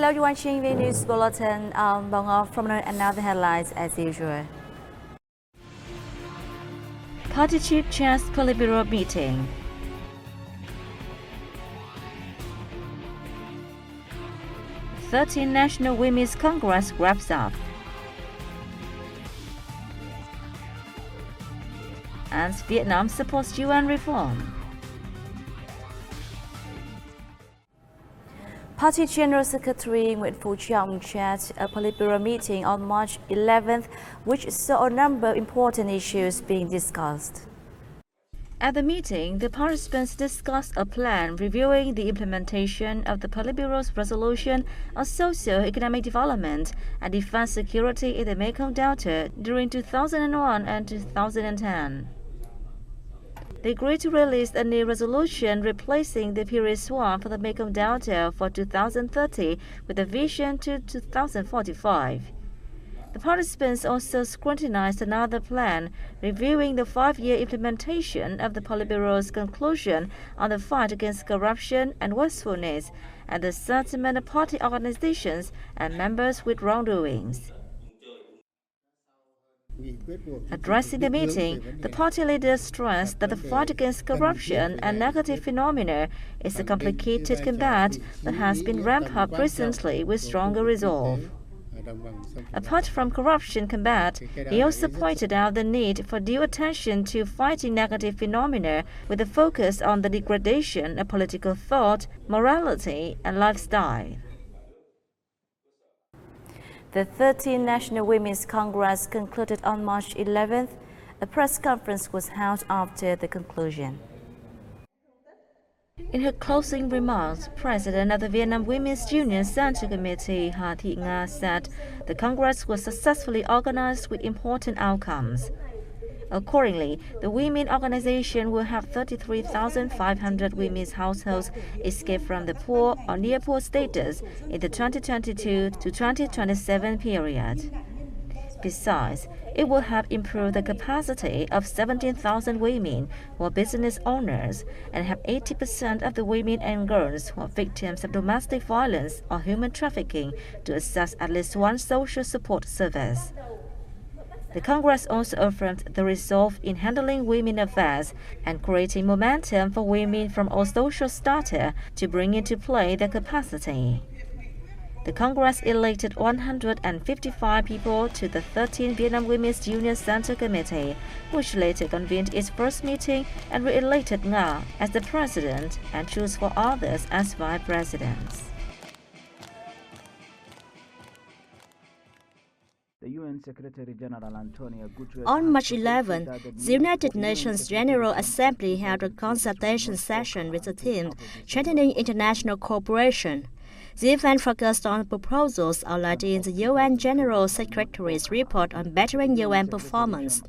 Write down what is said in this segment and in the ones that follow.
Hello, you're watching Vnews Bulletin. Bong off from another headlines as usual. Party chief chairs Politburo meeting. '13th National Women's Congress wraps up. And Vietnam supports UN reform. Party General Secretary Nguyễn Phú Trọng chaired a Politburo meeting on March 11th, which saw a number of important issues being discussed. At the meeting, the participants discussed a plan reviewing the implementation of the Politburo's resolution on socio-economic development and defense security in the Mekong Delta during 2001 and 2010. They agreed to release a new resolution replacing the previous one for the Mekong Delta for 2030 with a vision to 2045. The participants also scrutinized another plan reviewing the 5-year implementation of the Politburo's conclusion on the fight against corruption and wastefulness and the settlement of party organizations and members with wrongdoings. Addressing the meeting, the party leaders stressed that the fight against corruption and negative phenomena is a complicated combat that has been ramped up recently with stronger resolve. Apart from corruption combat, he also pointed out the need for due attention to fighting negative phenomena with a focus on the degradation of political thought, morality, and lifestyle. The 13th National Women's Congress concluded on March 11th. A press conference was held after the conclusion. In her closing remarks, President of the Vietnam Women's Union Center Committee, Ha Thị Nga, said the Congress was successfully organized with important outcomes. Accordingly, the women organization will have 33,500 women's households escape from the poor or near poor status in the 2022 to 2027 period. Besides, it will have improved the capacity of 17,000 women who are business owners and have 80% of the women and girls who are victims of domestic violence or human trafficking to access at least one social support service. The Congress also affirmed the resolve in handling women affairs and creating momentum for women from all social strata to bring into play their capacity. The Congress elected 155 people to the 13th Vietnam Women's Union Center Committee, which later convened its first meeting and re-elected Nga as the president and chose 4 others as vice presidents. The UN Secretary General Antonio Guterres On March 11, the United Nations General Assembly held a consultation session with the theme Strengthening International Cooperation. The event focused on proposals outlined in the UN General Secretary's report on bettering UN performance.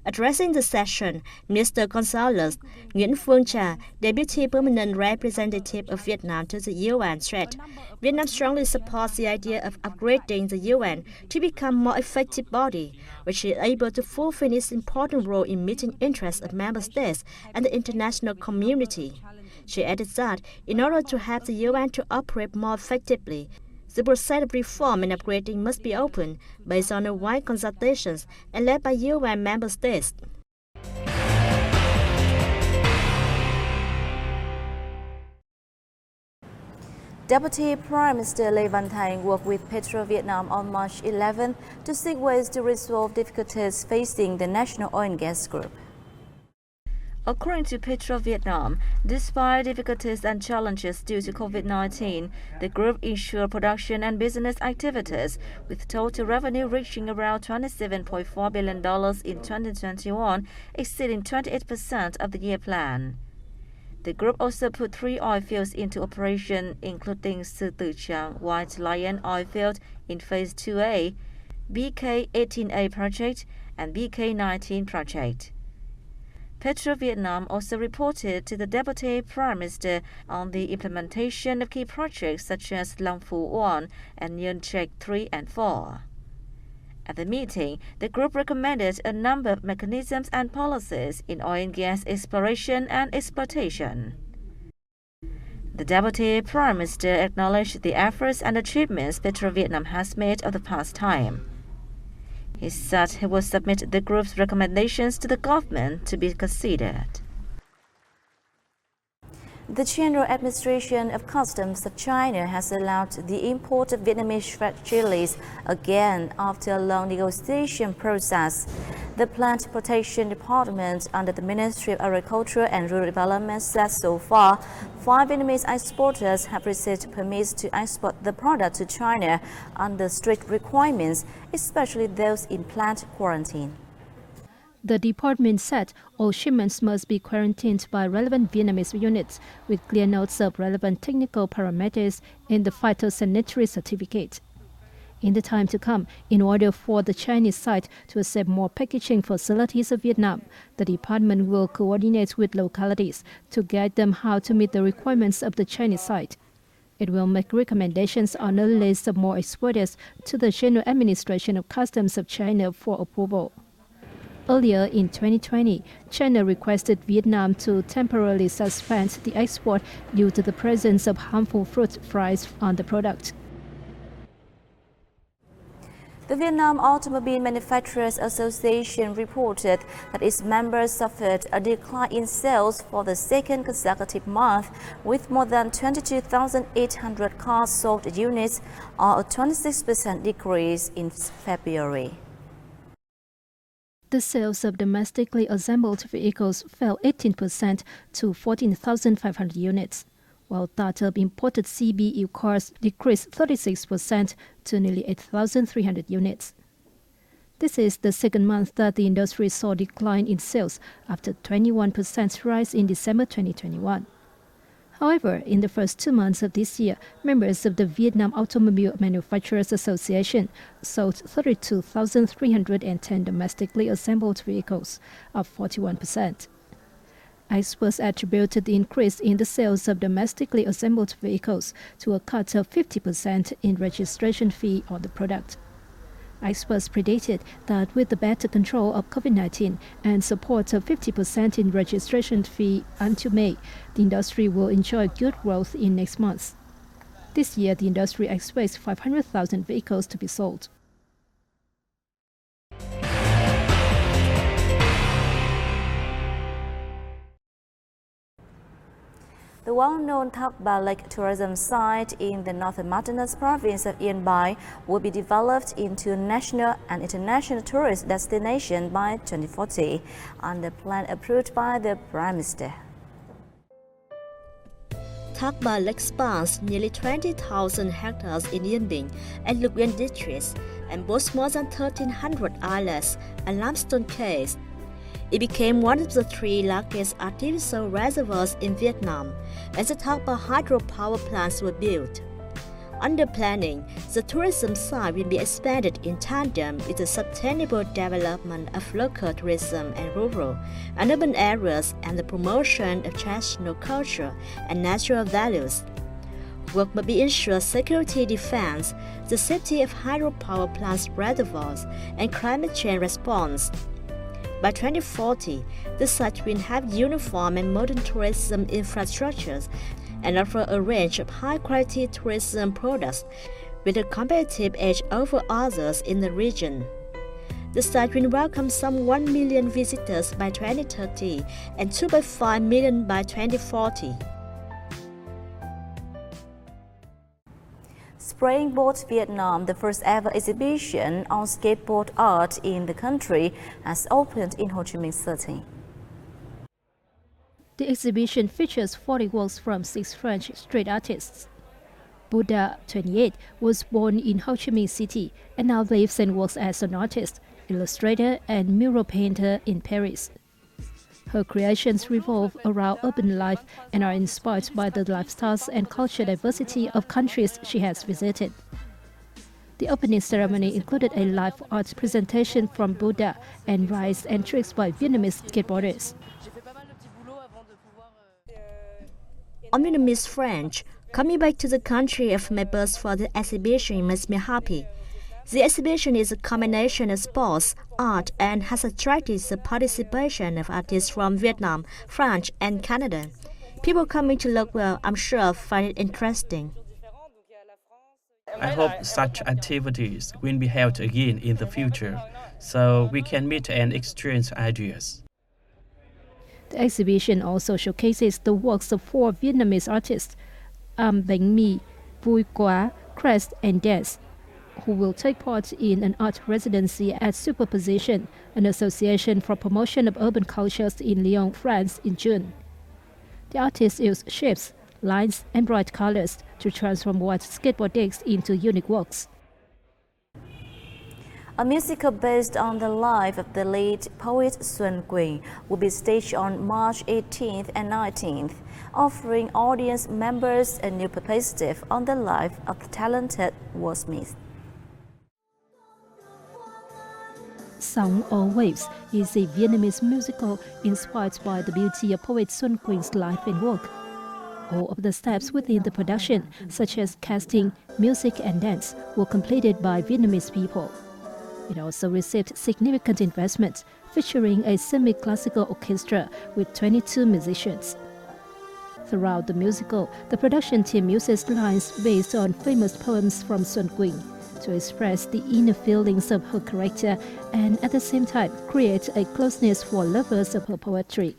Addressing the session, Minister Consulate Nguyễn Phương Trà, Deputy Permanent Representative of Vietnam to the UN, said Vietnam strongly supports the idea of upgrading the UN to become a more effective body, which is able to fulfill its important role in meeting interests of member states and the international community. She added that in order to help the UN to operate more effectively, the process of reform and upgrading must be open, based on a wide consultations and led by UN member states. Deputy Prime Minister Lê Văn Thành worked with Petro Vietnam on March 11th to seek ways to resolve difficulties facing the national oil and gas group. According to Petro Vietnam, despite difficulties and challenges due to COVID-19, the group ensured production and business activities, with total revenue reaching around $27.4 billion in 2021, exceeding 28% of the year plan. The group also put 3 oil fields into operation, including Sư Tử Trang White Lion oil field in Phase 2A, BK-18A project, and BK-19 project. Petro Vietnam also reported to the Deputy Prime Minister on the implementation of key projects such as Long Phu 1 and Nhân Trạch 3 and 4. At the meeting, the group recommended a number of mechanisms and policies in oil and gas exploration and exploitation. The Deputy Prime Minister acknowledged the efforts and achievements Petro Vietnam has made over the past time. He said he will submit the group's recommendations to the government to be considered. The General Administration of Customs of China has allowed the import of Vietnamese red chilies again after a long negotiation process. The Plant Protection Department under the Ministry of Agriculture and Rural Development said so far, 5 Vietnamese exporters have received permits to export the product to China under strict requirements, especially those in plant quarantine. The department said all shipments must be quarantined by relevant Vietnamese units with clear notes of relevant technical parameters in the phytosanitary certificate. In the time to come, in order for the Chinese side to accept more packaging facilities of Vietnam, the department will coordinate with localities to guide them how to meet the requirements of the Chinese side. It will make recommendations on a list of more exporters to the General Administration of Customs of China for approval. Earlier in 2020, China requested Vietnam to temporarily suspend the export due to the presence of harmful fruit flies on the product. The Vietnam Automobile Manufacturers Association reported that its members suffered a decline in sales for the second consecutive month, with more than 22,800 cars sold units, or a 26% decrease in February. The sales of domestically assembled vehicles fell 18% to 14,500 units, while that of imported CBU cars decreased 36% to nearly 8,300 units. This is the second month that the industry saw a decline in sales after a 21% rise in December 2021. However, in the first 2 months of this year, members of the Vietnam Automobile Manufacturers Association sold 32,310 domestically assembled vehicles, up 41%. Experts attributed the increase in the sales of domestically assembled vehicles to a cut of 50% in registration fee on the product. Experts predicted that with the better control of COVID-19 and support of 50% in registration fee until May, the industry will enjoy good growth in next month. This year, the industry expects 500,000 vehicles to be sold. The well-known Thăm Lake tourism site in the northern mountainous province of Yên Bái will be developed into a national and international tourist destination by 2040, under plan approved by the Prime Minister. Thăm Lake spans nearly 20,000 hectares in Yên Bái and Lục Yên districts and boasts more than 1,300 islands and limestone caves. It became one of the 3 largest artificial reservoirs in Vietnam, and the Thăm hydropower plants were built. Under planning, the tourism site will be expanded in tandem with the sustainable development of local tourism and rural and urban areas and the promotion of traditional culture and natural values. Work must be ensure security defense, the safety of hydropower plants reservoirs, and climate change response. By 2040, the site will have uniform and modern tourism infrastructures and offer a range of high-quality tourism products with a competitive edge over others in the region. The site will welcome some 1 million visitors by 2030 and 2.5 million by 2040. Skateboard Vietnam, the first ever exhibition on skateboard art in the country, has opened in Ho Chi Minh City. The exhibition features 40 works from 6 French street artists. Buddha, 28, was born in Ho Chi Minh City and now lives and works as an artist, illustrator, and mural painter in Paris. Her creations revolve around urban life and are inspired by the lifestyles and cultural diversity of countries she has visited. The opening ceremony included a live art presentation from Buddha and rides and tricks by Vietnamese skateboarders. I'm Vietnamese French. Coming back to the country of my birth for the exhibition makes me happy. The exhibition is a combination of sports, art, and has attracted the participation of artists from Vietnam, France, and Canada. People coming to look well, I'm sure, find it interesting. I hope such activities will be held again in the future, so we can meet and exchange ideas. The exhibition also showcases the works of 4 Vietnamese artists, Bánh Mì, Vui Quá, Crest, and Dance, who will take part in an art residency at Superposition, an association for promotion of urban cultures in Lyon, France, in June. The artists use shapes, lines, and bright colors to transform what skateboard takes into unique works. A musical based on the life of the late poet Xuân Quỳnh will be staged on March 18th and 19th, offering audience members a new perspective on the life of the talented wordsmith. Song or Waves is a Vietnamese musical inspired by the beauty of poet Xuân Quỳnh life and work. All of the steps within the production, such as casting, music, and dance, were completed by Vietnamese people. It also received significant investment, featuring a semi-classical orchestra with 22 musicians. Throughout the musical, the production team uses lines based on famous poems from Xuân Quỳnh to express the inner feelings of her character and at the same time create a closeness for lovers of her poetry.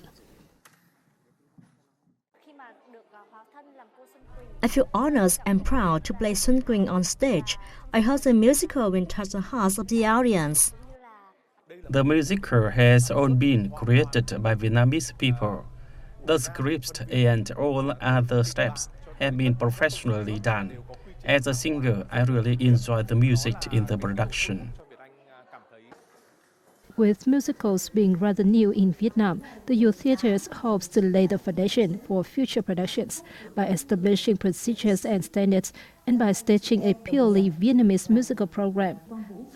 I feel honored and proud to play Xuân Quỳnh on stage. I hope the musical will touch the hearts of the audience. The musical has all been created by Vietnamese people. The script and all other steps have been professionally done. As a singer, I really enjoy the music in the production. With musicals being rather new in Vietnam, the Youth Theatres hopes to lay the foundation for future productions by establishing procedures and standards and by staging a purely Vietnamese musical program,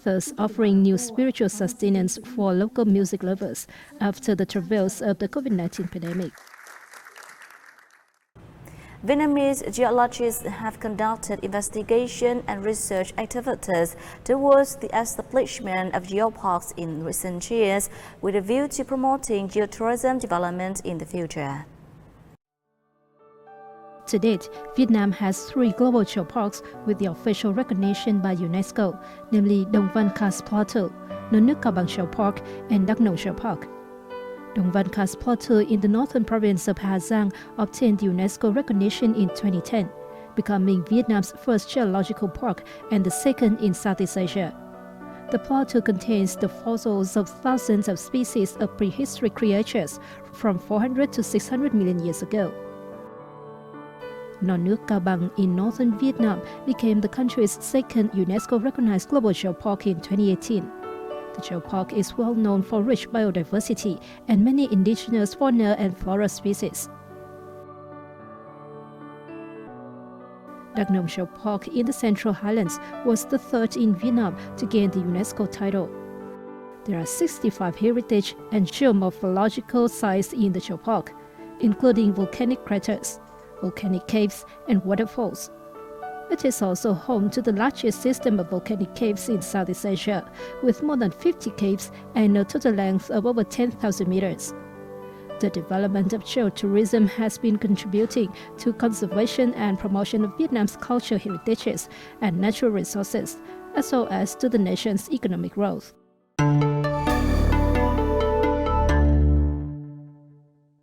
thus offering new spiritual sustenance for local music lovers after the travails of the COVID-19 pandemic. Vietnamese geologists have conducted investigation and research activities towards the establishment of geoparks in recent years, with a view to promoting geotourism development in the future. To date, Vietnam has 3 global geoparks with the official recognition by UNESCO, namely Đồng Văn Cast Plateau, Non Nước Cao Bằng Geopark, and Đắk Nông Geopark. Đồng Văn Cast Plateau in the northern province of Hà Giang obtained UNESCO recognition in 2010, becoming Vietnam's first geological park and the second in Southeast Asia. The plateau contains the fossils of thousands of species of prehistoric creatures from 400 to 600 million years ago. Non Nước Cao Bằng in northern Vietnam became the country's second UNESCO-recognized global geopark in 2018. The geopark is well known for rich biodiversity and many indigenous fauna and flora species. Đắk Nông Geopark in the Central Highlands was the third in Vietnam to gain the UNESCO title. There are 65 heritage and geomorphological sites in the geopark, including volcanic craters, volcanic caves, and waterfalls. It is also home to the largest system of volcanic caves in Southeast Asia, with more than 50 caves and a total length of over 10,000 meters. The development of geotourism has been contributing to conservation and promotion of Vietnam's cultural heritages and natural resources, as well as to the nation's economic growth.